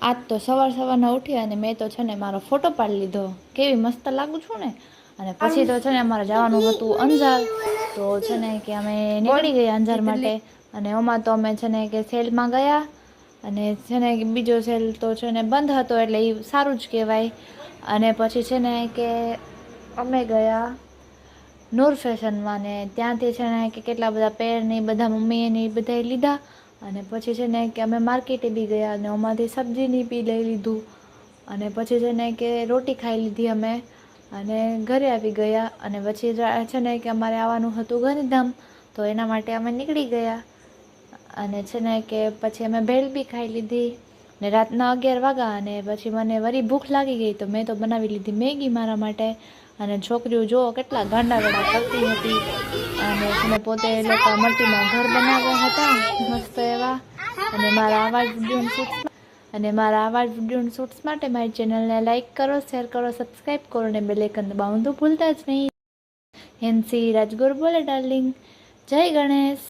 આજ તો સવારના ઉઠી અને મેં તો છે ને મારો ફોટો પાડી લીધો, કેવી મસ્ત લાગુ છું ને. અને પછી તો છે ને અમારે જવાનું હતું અંજાર, તો છે ને કે અમે નીકળી ગયા અંજાર માટે. અને એમાં તો અમે છે ને કે સેલમાં ગયા, અને છે ને બીજો સેલ તો છે ને બંધ હતો, એટલે એ સારું જ કહેવાય. અને પછી છે ને કે અમે ગયા નૂર ફેશનમાં, ને ત્યાંથી છે ને કે કેટલા બધા પેરની બધા મમ્મીએ બધાએ લીધા. અને પછી છે ને કે અમે માર્કેટે બી ગયા, અને અમારથી સબ્જીની બી લઈ લીધું. અને પછી છે ને કે રોટી ખાઈ લીધી અમે, અને ઘરે આવી ગયા. અને પછી છે ને કે અમારે આવવાનું હતું ગાંધીધામ, તો એના માટે અમે નીકળી ગયા. અને છે ને કે પછી અમે ભેળ બી ખાઈ લીધી. ને રાતના 11 વાગ્યા, અને પછી મને વળી ભૂખ લાગી ગઈ, તો મેં તો બનાવી લીધી મેગી મારા માટે. અને છોકરીઓ જો કેટલા ગાંડાગડા કરતી હતી. અને છે ને પોતે એ લોકો મટ્ટીમાં ઘર બનાવ્યા હતા મસ્ત એવા. અને મારા આવા જ વિડીયો શૂટ્સ માટે મારી ચેનલને લાઇક કરો, શેર કરો, સબસ્ક્રાઈબ કરો, અને બેલ આઇકન દબાવવાનું તો ભૂલતા જ નહીં. હેન્સી રાજગોર બોલે ડાર્લિંગ. જય ગણેશ.